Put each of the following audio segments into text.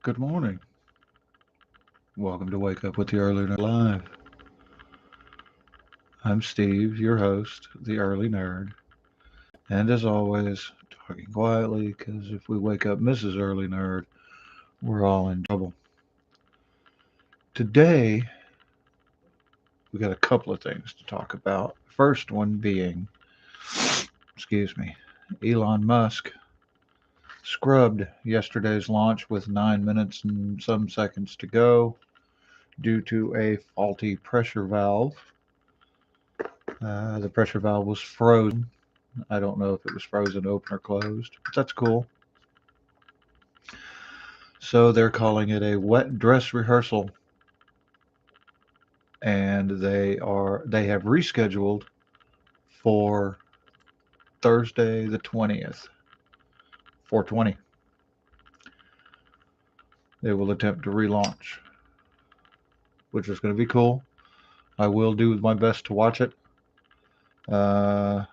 Good morning. Welcome to Wake Up with the Early Nerd Live. I'm Steve, your host, the Early Nerd. And as always, talking quietly because if we wake up Mrs. Early Nerd, we're all in trouble. Today, we got a couple of things to talk about. First one being, excuse me, Elon Musk scrubbed yesterday's launch with 9 minutes and some seconds to go due to a faulty pressure valve. The pressure valve was frozen. I don't know if it was frozen open or closed, but that's cool. So they're calling it a wet dress rehearsal, and they have rescheduled for Thursday the 20th, 420. They will attempt to relaunch, which is going to be cool. I will do my best to watch it. Uh,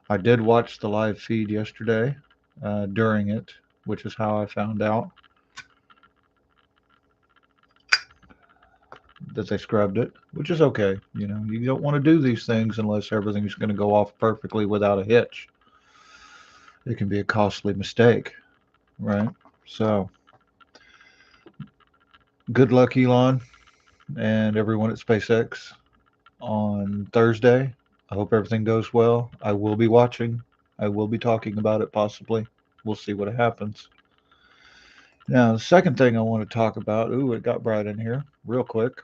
I did watch the live feed yesterday during it, which is how I found out that they scrubbed it, which is okay. You know, you don't want to do these things unless everything's going to go off perfectly without a hitch. It can be a costly mistake, right? So, good luck, Elon, and everyone at SpaceX on Thursday. I hope everything goes well. I will be watching. I will be talking about it possibly. We'll see what happens. Now, the second thing I want to talk about, ooh, it got bright in here real quick.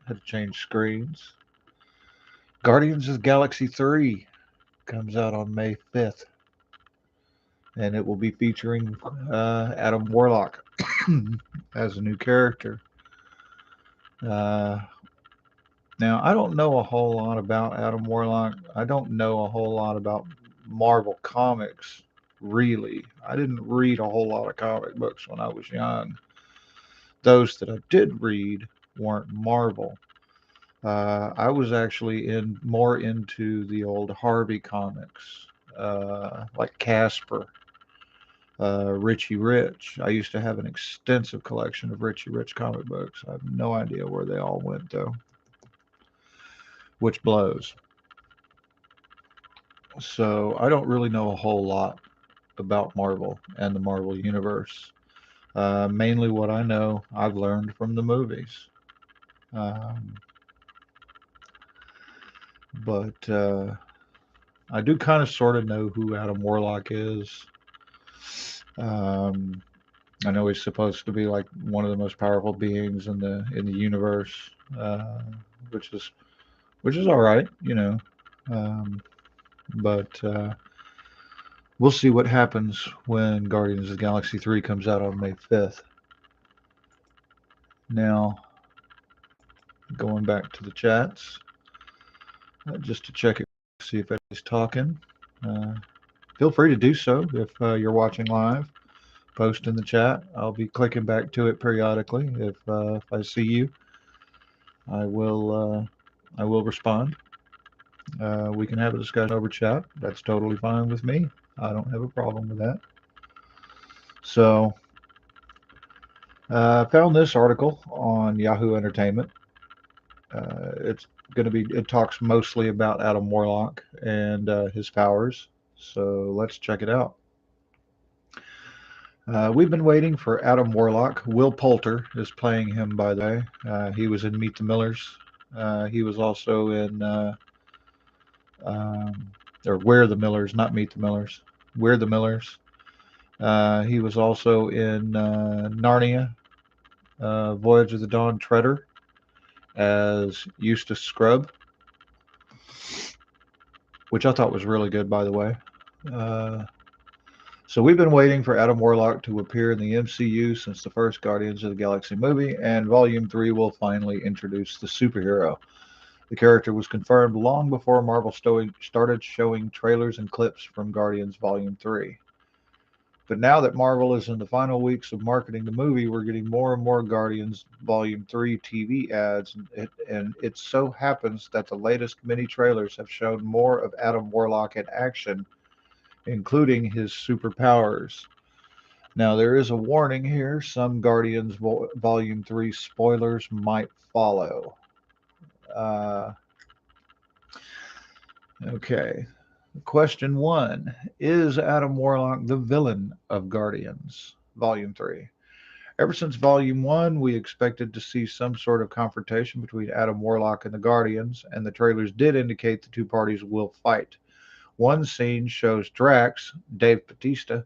Had to change screens. Guardians of the Galaxy 3 comes out on May 5th, and it will be featuring Adam Warlock as a new character. Uh, Now, I don't know a whole lot about Adam Warlock. I don't know a whole lot about Marvel Comics, really. I didn't read a whole lot of comic books when I was young. Those that I did read weren't Marvel. I was actually more into the old Harvey comics, like Casper, Richie Rich. I used to have an extensive collection of Richie Rich comic books. I have no idea where they all went, though, which blows. So I don't really know a whole lot about Marvel and the Marvel Universe. Mainly what I know, I've learned from the movies. Um, but I do kind of sort of know who Adam Warlock is. Um, I know he's supposed to be like one of the most powerful beings in the universe, uh, which is which is all right, you know. Um, but we'll see what happens when Guardians of the Galaxy 3 comes out on May 5th. Now, going back to the chats, just to check it, see if anybody's talking. Uh, Feel free to do so if you're watching live. Post in the chat. I'll be clicking back to it periodically. If I see you, I will I will respond. We can have a discussion over chat. That's totally fine with me. I don't have a problem with that. So, I found this article on Yahoo Entertainment. It's going to be. It talks mostly about Adam Warlock and his powers. So let's check it out. We've been waiting for Adam Warlock. Will Poulter is playing him, by the way. He was in Meet the Millers. He was also in um, or Where the Millers, not Meet the Millers. Where the Millers. He was also in Narnia, Voyage of the Dawn Treader as Eustace Scrubb, which I thought was really good, by the way. Uh, so we've been waiting for Adam Warlock to appear in the MCU since the first Guardians of the Galaxy movie, and Volume 3 will finally introduce the superhero. The character was confirmed long before Marvel started showing trailers and clips from Guardians Volume 3. But now that Marvel is in the final weeks of marketing the movie, we're getting more and more Guardians Volume 3 TV ads, and it so happens that the latest mini trailers have shown more of Adam Warlock in action, including his superpowers. Now, there is a warning here. Some Guardians Volume 3 spoilers might follow. Uh, okay. Question 1. Is Adam Warlock the villain of Guardians Volume 3? Ever since Volume 1, we expected to see some sort of confrontation between Adam Warlock and the Guardians, and the trailers did indicate the two parties will fight. One scene shows Drax, Dave Bautista,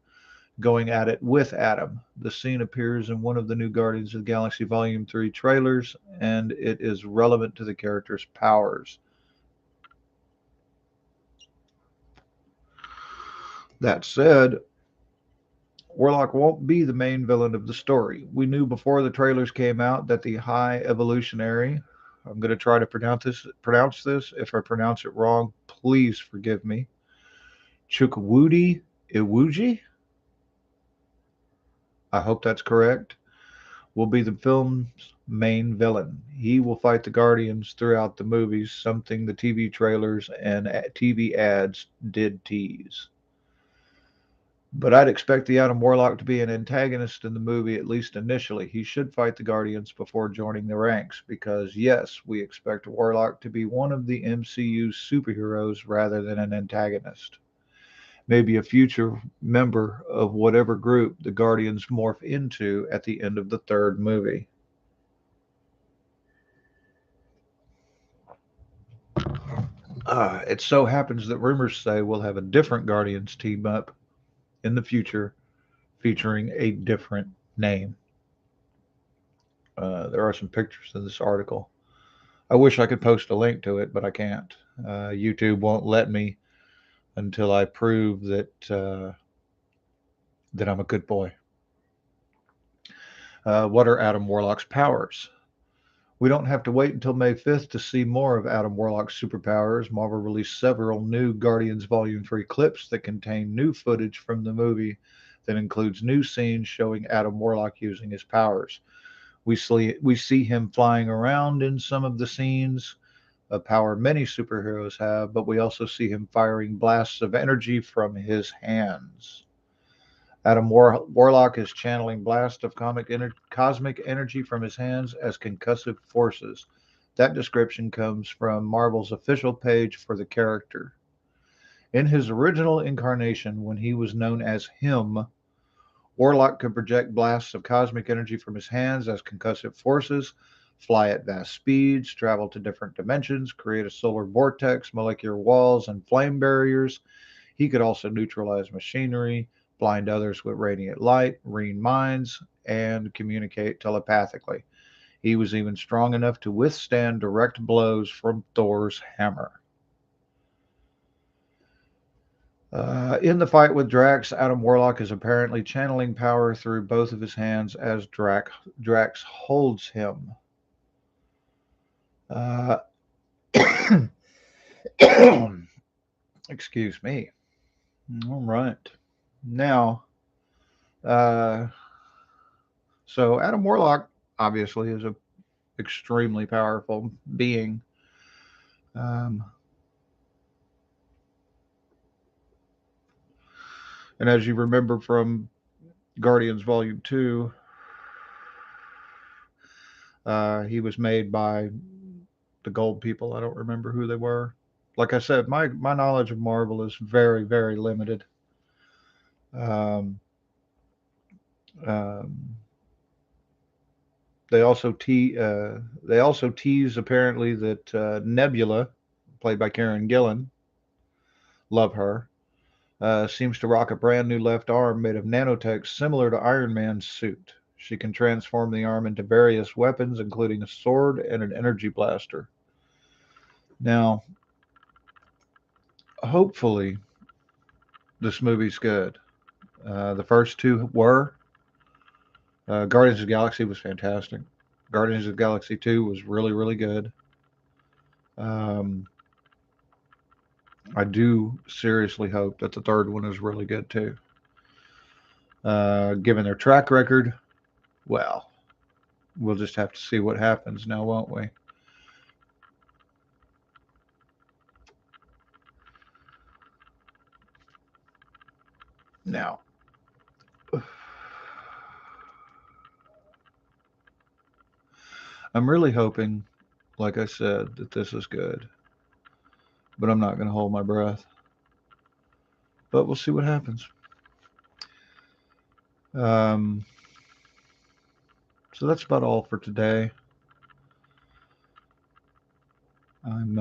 going at it with Adam. The scene appears in one of the new Guardians of the Galaxy Volume 3 trailers, and it is relevant to the character's powers. That said, Warlock won't be the main villain of the story. We knew before the trailers came out that the High Evolutionary, I'm going to try to pronounce this. If I pronounce it wrong, please forgive me. Chukwudi Iwuji, I hope that's correct, will be the film's main villain. He will fight the Guardians throughout the movies, something the TV trailers and TV ads did tease. But I'd expect the Adam Warlock to be an antagonist in the movie, at least initially. He should fight the Guardians before joining the ranks, because yes, we expect Warlock to be one of the MCU's superheroes rather than an antagonist. Maybe a future member of whatever group the Guardians morph into at the end of the third movie. It so happens that rumors say we'll have a different Guardians team up in the future featuring a different name. There are some pictures in this article. I wish I could post a link to it, but I can't. YouTube won't let me until I prove that I'm a good boy. What are Adam Warlock's powers? We don't have to wait until May 5th to see more of Adam Warlock's superpowers. Marvel released several new Guardians Volume 3 clips that contain new footage from the movie that includes new scenes showing Adam Warlock using his powers. We see him flying around in some of the scenes, a power many superheroes have, but we also see him firing blasts of energy from his hands. Adam Warlock is channeling blasts of cosmic energy from his hands as concussive forces. That description comes from Marvel's official page for the character. In his original incarnation, when he was known as Him, Warlock could project blasts of cosmic energy from his hands as concussive forces, fly at vast speeds, travel to different dimensions, create a solar vortex, molecular walls, and flame barriers. He could also neutralize machinery, blind others with radiant light, read minds, and communicate telepathically. He was even strong enough to withstand direct blows from Thor's hammer. In the fight with Drax, Adam Warlock is apparently channeling power through both of his hands as Drax holds him. Excuse me. All right. Now, so Adam Warlock obviously is an extremely powerful being. And as you remember from Guardians Volume 2, he was made by the gold people. I don't remember who they were. Like I said, my knowledge of Marvel is very, very limited. Um, um, they also tease apparently that Nebula, played by Karen Gillan, love her, seems to rock a brand new left arm made of nanotech similar to Iron Man's suit. She can transform the arm into various weapons, including a sword and an energy blaster. Now, hopefully, this movie's good. The first two were. Guardians of the Galaxy was fantastic. Guardians of the Galaxy 2 was really, really good. I do seriously hope that the third one is really good too. Given their track record, well, we'll just have to see what happens now, won't we? Now, I'm really hoping, like I said, that this is good, but I'm not going to hold my breath. But we'll see what happens. Um, so that's about all for today. I'm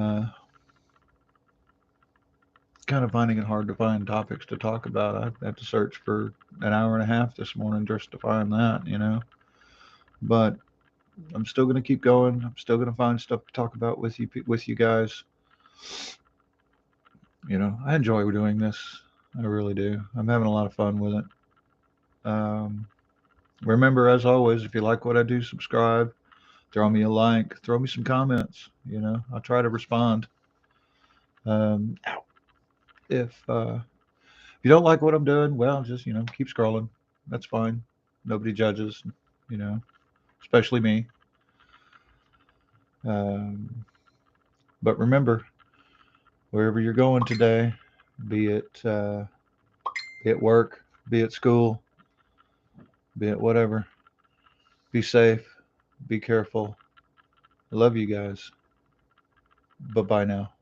kind of finding it hard to find topics to talk about. I had to search for an hour and a half this morning just to find that. But I'm still going to keep going. I'm still going to find stuff to talk about with you guys. I enjoy doing this. I really do. I'm having a lot of fun with it. Um, Remember, as always, if you like what I do, subscribe. Throw me a like. Throw me some comments. I'll try to respond. Um, if you don't like what I'm doing, well, just keep scrolling. That's fine. Nobody judges. You know, especially me. Um, but remember, wherever you're going today, be it be it work, be it school, be it whatever, be safe, be careful. I love you guys. Bye bye now.